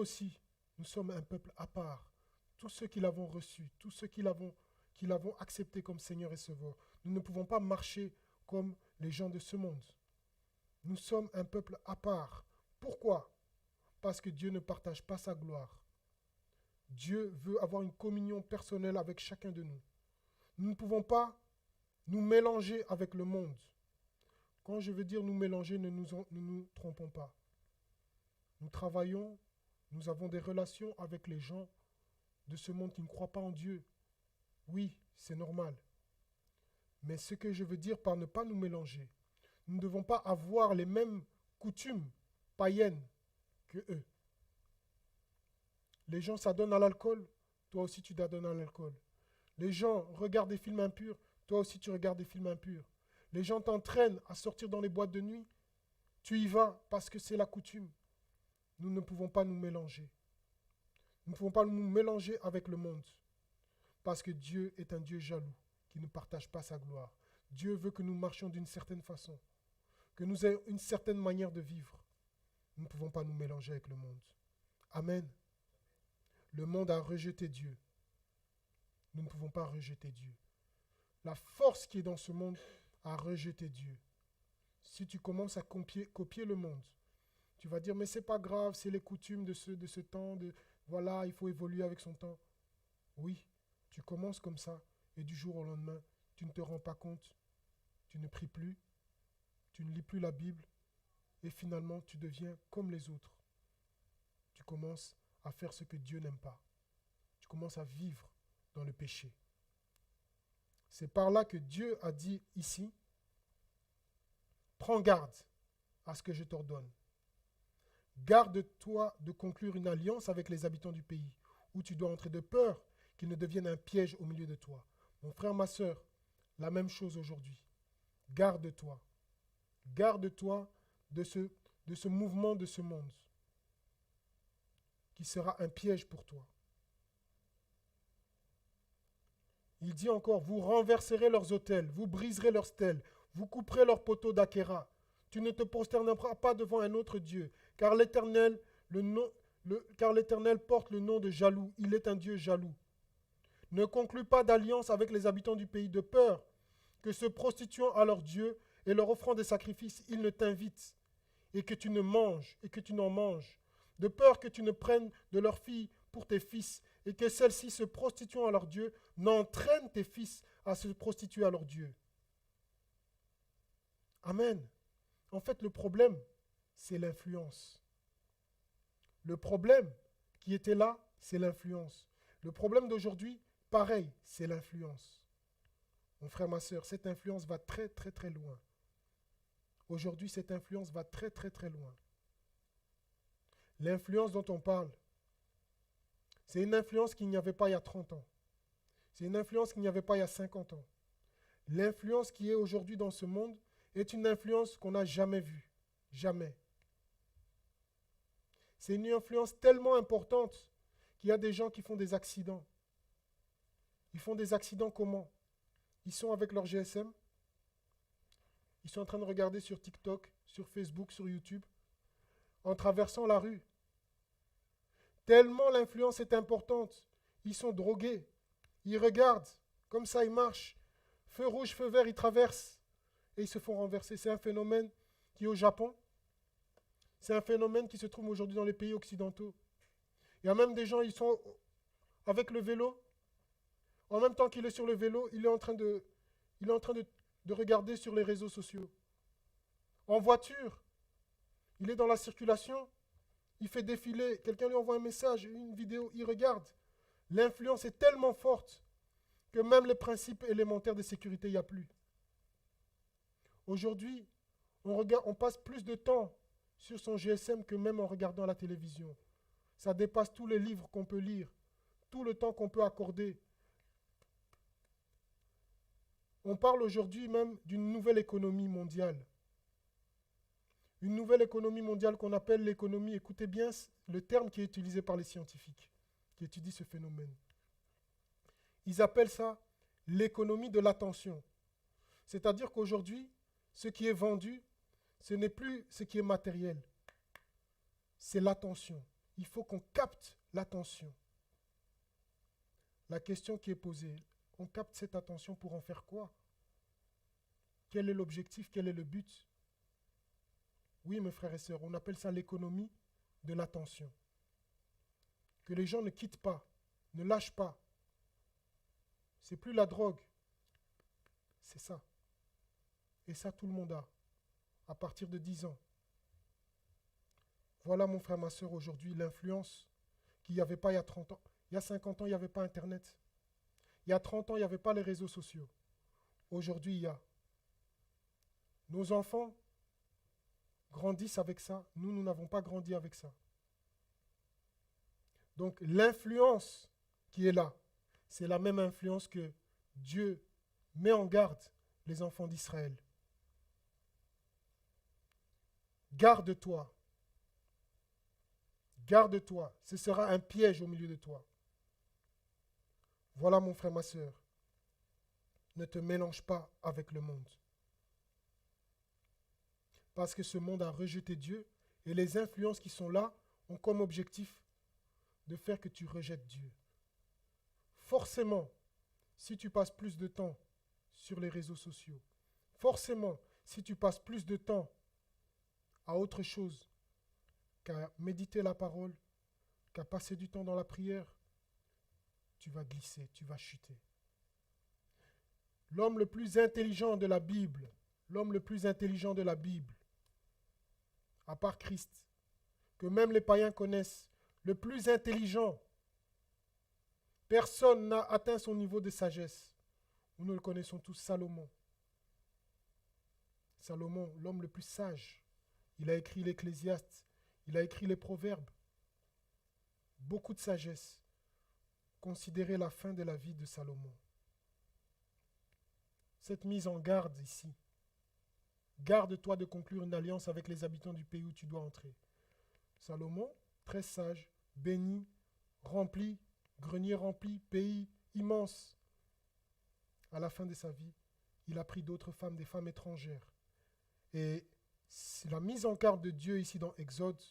aussi, nous sommes un peuple à part. Tous ceux qui l'avons reçu, tous ceux qui l'avons accepté comme Seigneur et Sauveur, nous ne pouvons pas marcher comme les gens de ce monde. Nous sommes un peuple à part. Pourquoi? Parce que Dieu ne partage pas sa gloire. Dieu veut avoir une communion personnelle avec chacun de nous. Nous ne pouvons pas nous mélanger avec le monde. Quand je veux dire nous mélanger, ne nous trompons pas. Nous travaillons, nous avons des relations avec les gens de ce monde qui ne croient pas en Dieu. Oui, c'est normal. Mais ce que je veux dire par ne pas nous mélanger, nous ne devons pas avoir les mêmes coutumes païennes que eux. Les gens s'adonnent à l'alcool, toi aussi tu t'adonnes à l'alcool. Les gens regardent des films impurs, toi aussi tu regardes des films impurs. Les gens t'entraînent à sortir dans les boîtes de nuit, tu y vas parce que c'est la coutume. Nous ne pouvons pas nous mélanger. Nous ne pouvons pas nous mélanger avec le monde. Parce que Dieu est un Dieu jaloux, qui ne partage pas sa gloire. Dieu veut que nous marchions d'une certaine façon, que nous ayons une certaine manière de vivre. Nous ne pouvons pas nous mélanger avec le monde. Amen. Le monde a rejeté Dieu. Nous ne pouvons pas rejeter Dieu. La force qui est dans ce monde a rejeté Dieu. Si tu commences à copier le monde, tu vas dire, mais c'est pas grave, c'est les coutumes de ce temps, voilà, il faut évoluer avec son temps. Oui, tu commences comme ça, et du jour au lendemain, tu ne te rends pas compte, tu ne pries plus, tu ne lis plus la Bible, et finalement, tu deviens comme les autres. Tu commences à faire ce que Dieu n'aime pas. Tu commences à vivre dans le péché. C'est par là que Dieu a dit ici, prends garde à ce que je t'ordonne. Garde-toi de conclure une alliance avec les habitants du pays, où tu dois entrer de peur qu'ils ne deviennent un piège au milieu de toi. Mon frère, ma sœur, la même chose aujourd'hui. Garde-toi. Garde-toi de ce mouvement de ce monde qui sera un piège pour toi. Il dit encore, vous renverserez leurs autels, vous briserez leurs stèles, vous couperez leurs poteaux d'Achéra. Tu ne te prosterneras pas devant un autre Dieu, car l'Éternel porte le nom de jaloux. Il est un Dieu jaloux. Ne conclus pas d'alliance avec les habitants du pays de peur que se prostituant à leur Dieu et leur offrant des sacrifices, ils ne t'invitent et que tu ne manges et que tu n'en manges. De peur que tu ne prennes de leurs filles pour tes fils et que celles-ci se prostituant à leur Dieu n'entraînent tes fils à se prostituer à leur Dieu. Amen. En fait, le problème, c'est l'influence. Le problème qui était là, c'est l'influence. Le problème d'aujourd'hui, pareil, c'est l'influence. Mon frère, ma sœur, cette influence va très, très, très loin. Aujourd'hui, cette influence va très, très, très loin. L'influence dont on parle, c'est une influence qu'il n'y avait pas il y a 30 ans. C'est une influence qu'il n'y avait pas il y a 50 ans. L'influence qui est aujourd'hui dans ce monde est une influence qu'on n'a jamais vue. Jamais. C'est une influence tellement importante qu'il y a des gens qui font des accidents. Ils font des accidents comment? Ils sont avec leur GSM. Ils sont en train de regarder sur TikTok, sur Facebook, sur YouTube, en traversant la rue. Tellement l'influence est importante. Ils sont drogués. Ils regardent. Comme ça, ils marchent. Feu rouge, feu vert, ils traversent. Et ils se font renverser. C'est un phénomène qui est au Japon. C'est un phénomène qui se trouve aujourd'hui dans les pays occidentaux. Il y a même des gens, ils sont avec le vélo. En même temps qu'il est sur le vélo, il est en train de regarder sur les réseaux sociaux. En voiture, il est dans la circulation. Il fait défiler, quelqu'un lui envoie un message, une vidéo, il regarde. L'influence est tellement forte que même les principes élémentaires de sécurité, il n'y a plus. Aujourd'hui, on passe plus de temps sur son GSM que même en regardant la télévision. Ça dépasse tous les livres qu'on peut lire, tout le temps qu'on peut accorder. On parle aujourd'hui même d'une nouvelle économie mondiale. Une nouvelle économie mondiale qu'on appelle l'économie, écoutez bien le terme qui est utilisé par les scientifiques, qui étudient ce phénomène. Ils appellent ça l'économie de l'attention. C'est-à-dire qu'aujourd'hui, ce qui est vendu, ce n'est plus ce qui est matériel. C'est l'attention. il faut qu'on capte l'attention. La question qui est posée, on capte cette attention pour en faire quoi? Quel est l'objectif? Quel est le but? Oui, mes frères et sœurs, on appelle ça l'économie de l'attention. Que les gens ne quittent pas, ne lâchent pas. C'est plus la drogue, c'est ça. Et ça, tout le monde a, à partir de 10 ans. Voilà, mon frère, ma soeur, aujourd'hui, l'influence qu'il n'y avait pas il y a 30 ans. Il y a 50 ans, il n'y avait pas Internet. Il y a 30 ans, il n'y avait pas les réseaux sociaux. Aujourd'hui, il y a. Nos enfants grandissent avec ça. Nous n'avons pas grandi avec ça. Donc, l'influence qui est là, c'est la même influence que Dieu met en garde les enfants d'Israël. Garde-toi. Garde-toi. Ce sera un piège au milieu de toi. Voilà, mon frère, ma soeur. Ne te mélange pas avec le monde. Parce que ce monde a rejeté Dieu et les influences qui sont là ont comme objectif de faire que tu rejettes Dieu. Forcément, si tu passes plus de temps sur les réseaux sociaux, forcément, si tu passes plus de temps à autre chose qu'à méditer la parole, qu'à passer du temps dans la prière, tu vas glisser, tu vas chuter. L'homme le plus intelligent de la Bible, l'homme le plus intelligent de la Bible, à part Christ, que même les païens connaissent, le plus intelligent, personne n'a atteint son niveau de sagesse. Nous le connaissons tous, Salomon. Salomon, l'homme le plus sage. Il a écrit l'Ecclésiaste, il a écrit les Proverbes. Beaucoup de sagesse. Considérez la fin de la vie de Salomon. Cette mise en garde ici. Garde-toi de conclure une alliance avec les habitants du pays où tu dois entrer. Salomon, très sage, béni, rempli, grenier rempli, pays immense. À la fin de sa vie, il a pris d'autres femmes, des femmes étrangères. Et la mise en garde de Dieu ici dans Exode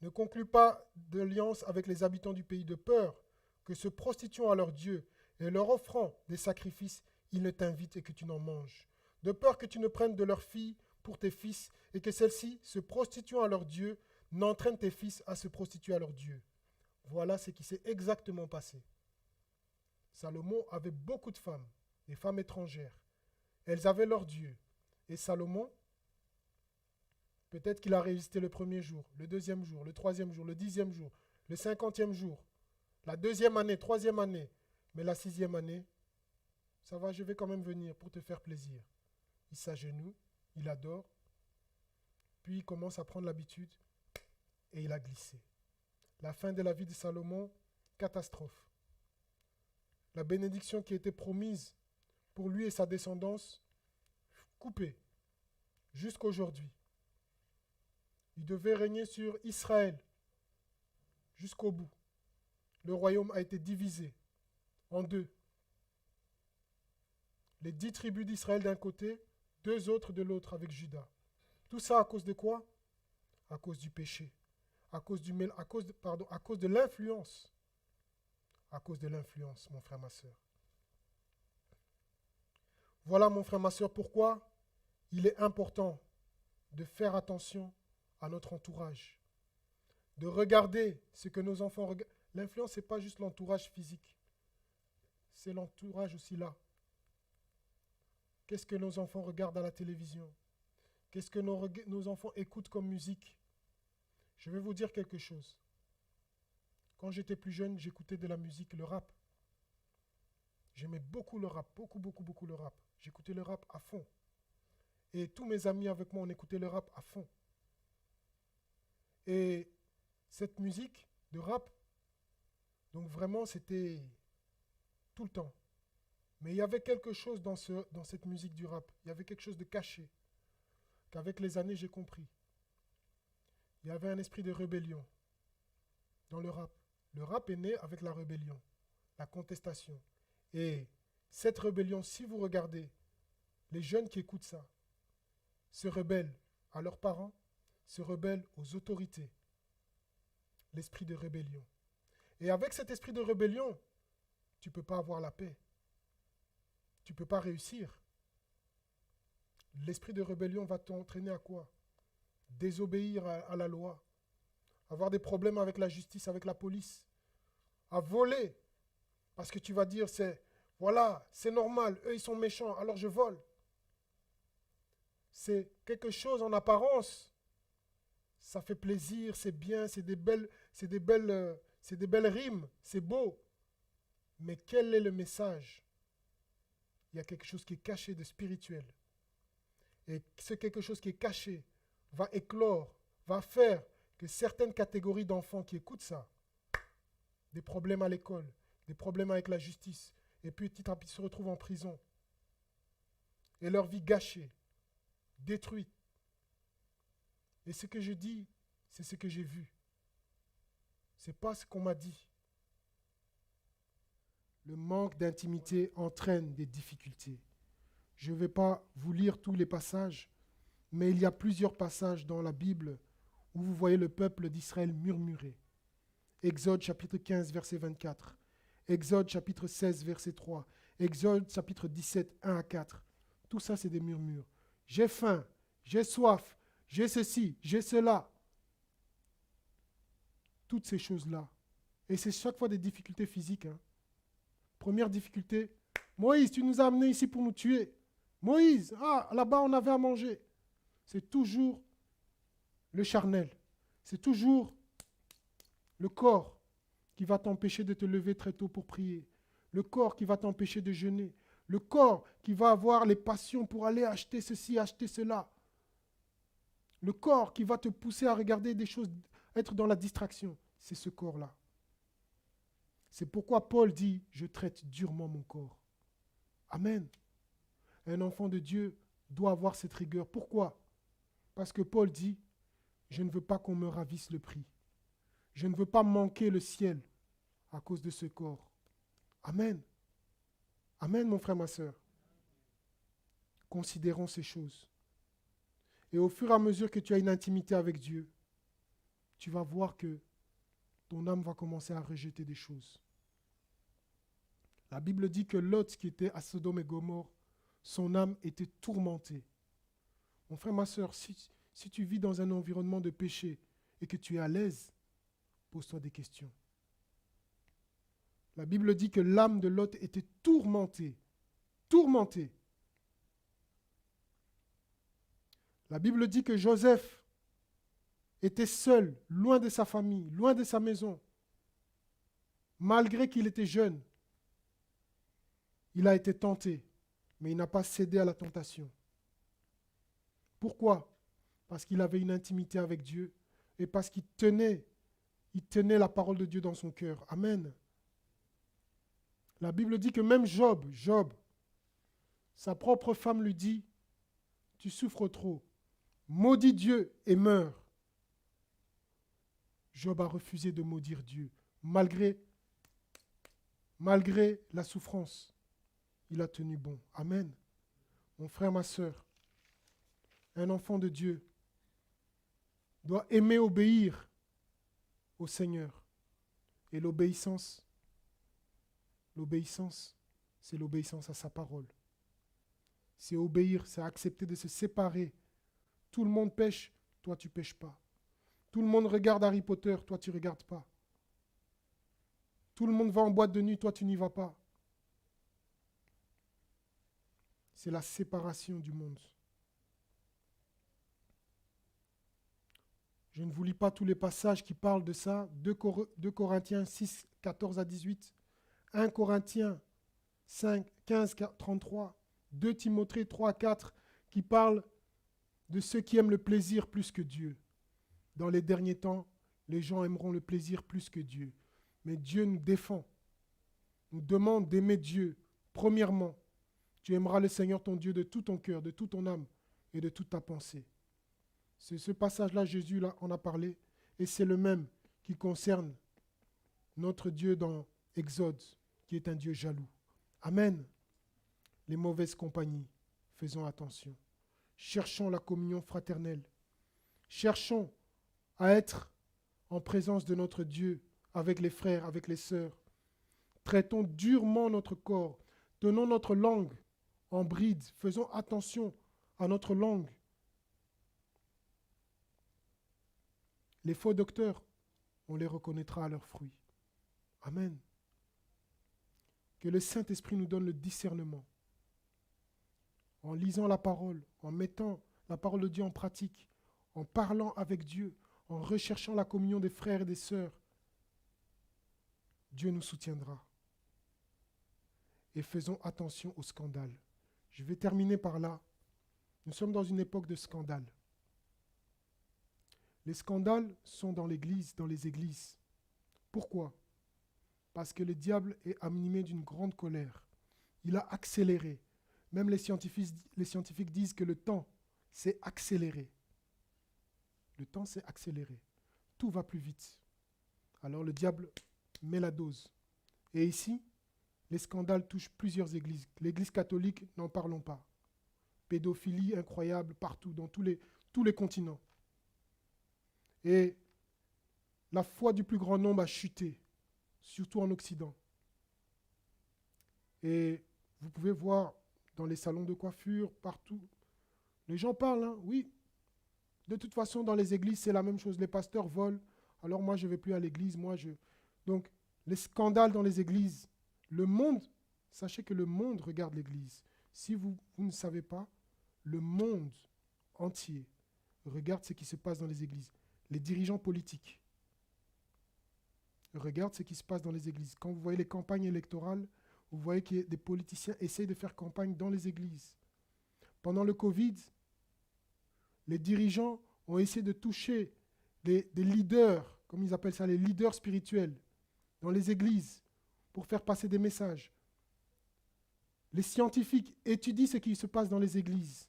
ne conclut pas d'alliance avec les habitants du pays de peur que se prostituant à leur Dieu et leur offrant des sacrifices, ils ne t'invitent et que tu n'en manges. De peur que tu ne prennes de leurs filles pour tes fils et que celles-ci, se prostituant à leur Dieu, n'entraînent tes fils à se prostituer à leur Dieu. Voilà ce qui s'est exactement passé. Salomon avait beaucoup de femmes, des femmes étrangères. Elles avaient leur Dieu. Et Salomon, peut-être qu'il a résisté le premier jour, le deuxième jour, le troisième jour, le 10e jour, le 50e jour, la deuxième année, troisième année, mais la 6e année, ça va, je vais quand même venir pour te faire plaisir. Il s'agenouille, il adore, puis il commence à prendre l'habitude et il a glissé. La fin de la vie de Salomon, catastrophe. La bénédiction qui était promise pour lui et sa descendance, coupée jusqu'à aujourd'hui. Il devait régner sur Israël jusqu'au bout. Le royaume a été divisé en deux. Les 10 tribus d'Israël d'un côté, 2 autres de l'autre avec Juda. Tout ça à cause de quoi? À cause du péché. À cause de l'influence. À cause de l'influence, mon frère, ma soeur. Voilà, mon frère, ma soeur, pourquoi il est important de faire attention à notre entourage. De regarder ce que nos enfants regardent. L'influence, ce n'est pas juste l'entourage physique. C'est l'entourage aussi là. Qu'est-ce que nos enfants regardent à la télévision? Qu'est-ce que nos enfants écoutent comme musique? Je vais vous dire quelque chose. Quand j'étais plus jeune, j'écoutais de la musique, le rap. J'aimais beaucoup le rap, beaucoup le rap. J'écoutais le rap à fond. Et tous mes amis avec moi, on écoutait le rap à fond. Et cette musique de rap, donc vraiment, c'était tout le temps. Mais il y avait quelque chose dans cette musique du rap. Il y avait quelque chose de caché, qu'avec les années, j'ai compris. Il y avait un esprit de rébellion dans le rap. Le rap est né avec la rébellion, la contestation. Et cette rébellion, si vous regardez, les jeunes qui écoutent ça se rebellent à leurs parents, se rebelle aux autorités. L'esprit de rébellion. Et avec cet esprit de rébellion, tu ne peux pas avoir la paix. Tu ne peux pas réussir. L'esprit de rébellion va t'entraîner à quoi? Désobéir à la loi, avoir des problèmes avec la justice, avec la police, à voler, parce que tu vas dire, voilà, c'est normal, eux ils sont méchants, alors je vole. C'est quelque chose en apparence, ça fait plaisir, c'est bien, c'est des belles rimes, c'est beau. Mais quel est le message? Il y a quelque chose qui est caché de spirituel. Et ce quelque chose qui est caché va éclore, va faire que certaines catégories d'enfants qui écoutent ça, des problèmes à l'école, des problèmes avec la justice, et puis petit à petit se retrouvent en prison. Et leur vie gâchée, détruite. Et ce que je dis, c'est ce que j'ai vu. Ce n'est pas ce qu'on m'a dit. Le manque d'intimité entraîne des difficultés. Je ne vais pas vous lire tous les passages, mais il y a plusieurs passages dans la Bible où vous voyez le peuple d'Israël murmurer. Exode chapitre 15, verset 24. Exode chapitre 16, verset 3. Exode chapitre 17, 1 à 4. Tout ça, c'est des murmures. J'ai faim, j'ai soif, j'ai ceci, j'ai cela. Toutes ces choses-là. Et c'est chaque fois des difficultés physiques. Première difficulté, Moïse, tu nous as amenés ici pour nous tuer. Moïse, là-bas on avait à manger. C'est toujours le charnel. C'est toujours le corps qui va t'empêcher de te lever très tôt pour prier. Le corps qui va t'empêcher de jeûner. Le corps qui va avoir les passions pour aller acheter ceci, acheter cela. Le corps qui va te pousser à regarder des choses, être dans la distraction. C'est ce corps-là. C'est pourquoi Paul dit, je traite durement mon corps. Amen. Un enfant de Dieu doit avoir cette rigueur. Pourquoi? Parce que Paul dit, je ne veux pas qu'on me ravisse le prix. Je ne veux pas manquer le ciel à cause de ce corps. Amen. Amen, mon frère, ma soeur. Considérons ces choses. Et au fur et à mesure que tu as une intimité avec Dieu, tu vas voir que ton âme va commencer à rejeter des choses. La Bible dit que Lot, qui était à Sodome et Gomorrhe, son âme était tourmentée. Mon frère, ma soeur, si tu vis dans un environnement de péché et que tu es à l'aise, pose-toi des questions. La Bible dit que l'âme de Lot était tourmentée. Tourmentée. La Bible dit que Joseph était seul, loin de sa famille, loin de sa maison. Malgré qu'il était jeune, il a été tenté, mais il n'a pas cédé à la tentation. Pourquoi? Parce qu'il avait une intimité avec Dieu et parce qu'il tenait la parole de Dieu dans son cœur. Amen. La Bible dit que même Job, sa propre femme lui dit, tu souffres trop, maudis Dieu et meurs. Job a refusé de maudire Dieu, malgré la souffrance. Il a tenu bon. Amen. Mon frère, ma soeur, un enfant de Dieu doit aimer obéir au Seigneur. Et l'obéissance, c'est l'obéissance à sa parole. C'est obéir, c'est accepter de se séparer. Tout le monde pêche, toi tu pêches pas. Tout le monde regarde Harry Potter, toi tu regardes pas. Tout le monde va en boîte de nuit, toi tu n'y vas pas. C'est la séparation du monde. Je ne vous lis pas tous les passages qui parlent de ça. 2 Corinthiens 6, 14 à 18. 1 Corinthiens 5, 15, 33. 2 Timothée 3, 4 qui parlent de ceux qui aiment le plaisir plus que Dieu. Dans les derniers temps, les gens aimeront le plaisir plus que Dieu. Mais Dieu nous défend, nous demande d'aimer Dieu. Premièrement, tu aimeras le Seigneur ton Dieu de tout ton cœur, de toute ton âme et de toute ta pensée. C'est ce passage-là, Jésus en a parlé, et c'est le même qui concerne notre Dieu dans Exode, qui est un Dieu jaloux. Amen. Les mauvaises compagnies, faisons attention. Cherchons la communion fraternelle. Cherchons à être en présence de notre Dieu, avec les frères, avec les sœurs. Traitons durement notre corps. Tenons notre langue en bride. Faisons attention à notre langue. Les faux docteurs, on les reconnaîtra à leurs fruits. Amen. Que le Saint-Esprit nous donne le discernement. En lisant la parole, en mettant la parole de Dieu en pratique, en parlant avec Dieu, en recherchant la communion des frères et des sœurs, Dieu nous soutiendra. Et faisons attention aux scandales. Je vais terminer par là. Nous sommes dans une époque de scandales. Les scandales sont dans l'Église, dans les églises. Pourquoi ? Parce que le diable est animé d'une grande colère. Il a accéléré. Même les scientifiques disent que le temps s'est accéléré. Le temps s'est accéléré. Tout va plus vite. Alors le diable met la dose. Et ici, les scandales touchent plusieurs églises. L'église catholique, n'en parlons pas. Pédophilie incroyable partout, dans tous les continents. Et la foi du plus grand nombre a chuté, surtout en Occident. Et vous pouvez voir dans les salons de coiffure, partout, les gens parlent, hein, oui. De toute façon, dans les églises, c'est la même chose. Les pasteurs volent. Alors moi, je ne vais plus à l'église. Donc, les scandales dans les églises. Le monde, sachez que le monde regarde l'église. Si vous ne savez pas, le monde entier regarde ce qui se passe dans les églises. Les dirigeants politiques regardent ce qui se passe dans les églises. Quand vous voyez les campagnes électorales, vous voyez que des politiciens essayent de faire campagne dans les églises. Pendant le Covid, les dirigeants ont essayé de toucher des leaders, comme ils appellent ça, les leaders spirituels, dans les églises, pour faire passer des messages. Les scientifiques étudient ce qui se passe dans les églises.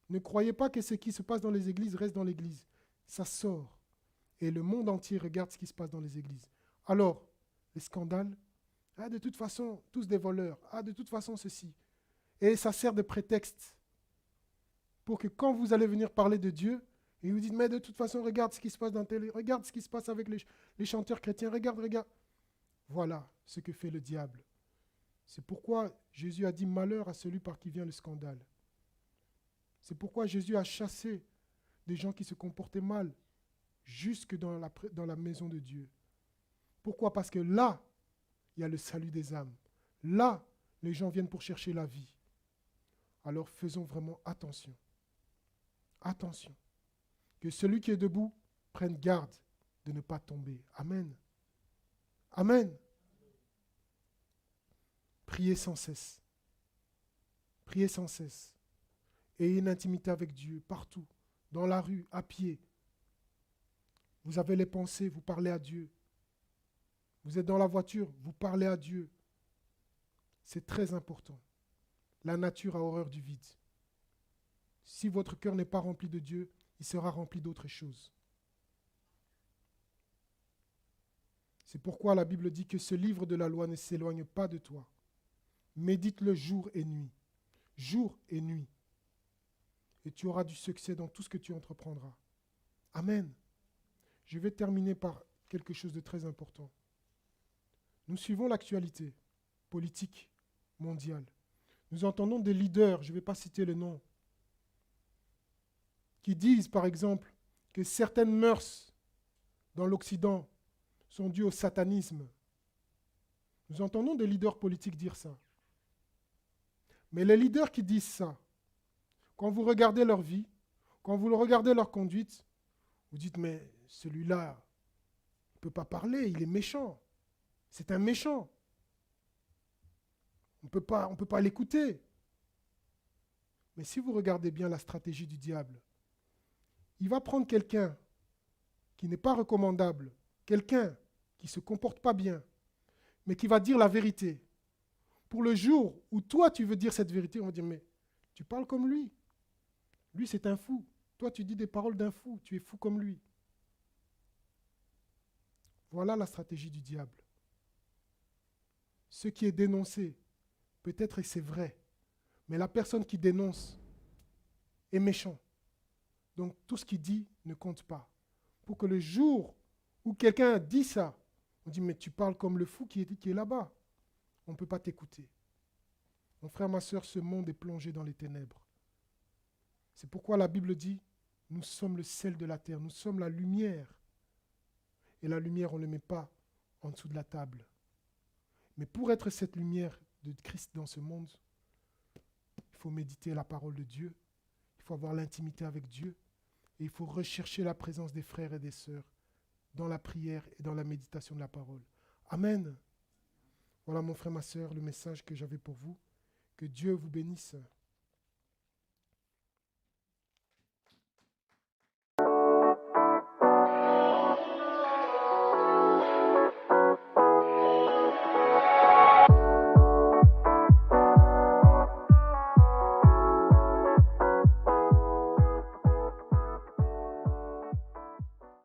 Ne croyez pas que ce qui se passe dans les églises reste dans l'église. Ça sort. Et le monde entier regarde ce qui se passe dans les églises. Alors, les scandales, de toute façon, tous des voleurs. De toute façon, ceci. Et ça sert de prétexte pour que quand vous allez venir parler de Dieu, et vous dites, mais de toute façon, regarde ce qui se passe dans la télé, regarde ce qui se passe avec les chanteurs chrétiens, regarde. Voilà ce que fait le diable. C'est pourquoi Jésus a dit malheur à celui par qui vient le scandale. C'est pourquoi Jésus a chassé des gens qui se comportaient mal jusque dans la maison de Dieu. Pourquoi ? Parce que là, il y a le salut des âmes. Là, les gens viennent pour chercher la vie. Alors faisons vraiment attention. Attention. Que celui qui est debout prenne garde de ne pas tomber. Amen. Amen. Priez sans cesse. Priez sans cesse. Ayez une intimité avec Dieu partout, dans la rue, à pied. Vous avez les pensées, vous parlez à Dieu. Vous êtes dans la voiture, vous parlez à Dieu. C'est très important. La nature a horreur du vide. Si votre cœur n'est pas rempli de Dieu, il sera rempli d'autres choses. C'est pourquoi la Bible dit que ce livre de la loi ne s'éloigne pas de toi. Médite-le jour et nuit. Jour et nuit. Et tu auras du succès dans tout ce que tu entreprendras. Amen. Je vais terminer par quelque chose de très important. Nous suivons l'actualité politique mondiale. Nous entendons des leaders, je ne vais pas citer le nom, qui disent par exemple que certaines mœurs dans l'Occident sont dues au satanisme. Nous entendons des leaders politiques dire ça. Mais les leaders qui disent ça, quand vous regardez leur vie, quand vous regardez leur conduite, vous dites, mais celui-là, il ne peut pas parler, il est méchant. C'est un méchant. On ne peut pas l'écouter. Mais si vous regardez bien la stratégie du diable, il va prendre quelqu'un qui n'est pas recommandable, quelqu'un qui ne se comporte pas bien, mais qui va dire la vérité. Pour le jour où toi tu veux dire cette vérité, on va dire, mais tu parles comme lui. Lui c'est un fou. Toi tu dis des paroles d'un fou, tu es fou comme lui. Voilà la stratégie du diable. Ce qui est dénoncé, peut-être que c'est vrai, mais la personne qui dénonce est méchant. Donc tout ce qu'il dit ne compte pas. Pour que le jour où quelqu'un dit ça, on dit mais tu parles comme le fou qui est là-bas. On ne peut pas t'écouter. Mon frère, ma soeur, ce monde est plongé dans les ténèbres. C'est pourquoi la Bible dit, nous sommes le sel de la terre, nous sommes la lumière. Et la lumière, on ne le met pas en dessous de la table. Mais pour être cette lumière de Christ dans ce monde, il faut méditer la parole de Dieu, il faut avoir l'intimité avec Dieu, et il faut rechercher la présence des frères et des sœurs dans la prière et dans la méditation de la parole. Amen. Voilà mon frère, ma sœur, le message que j'avais pour vous. Que Dieu vous bénisse.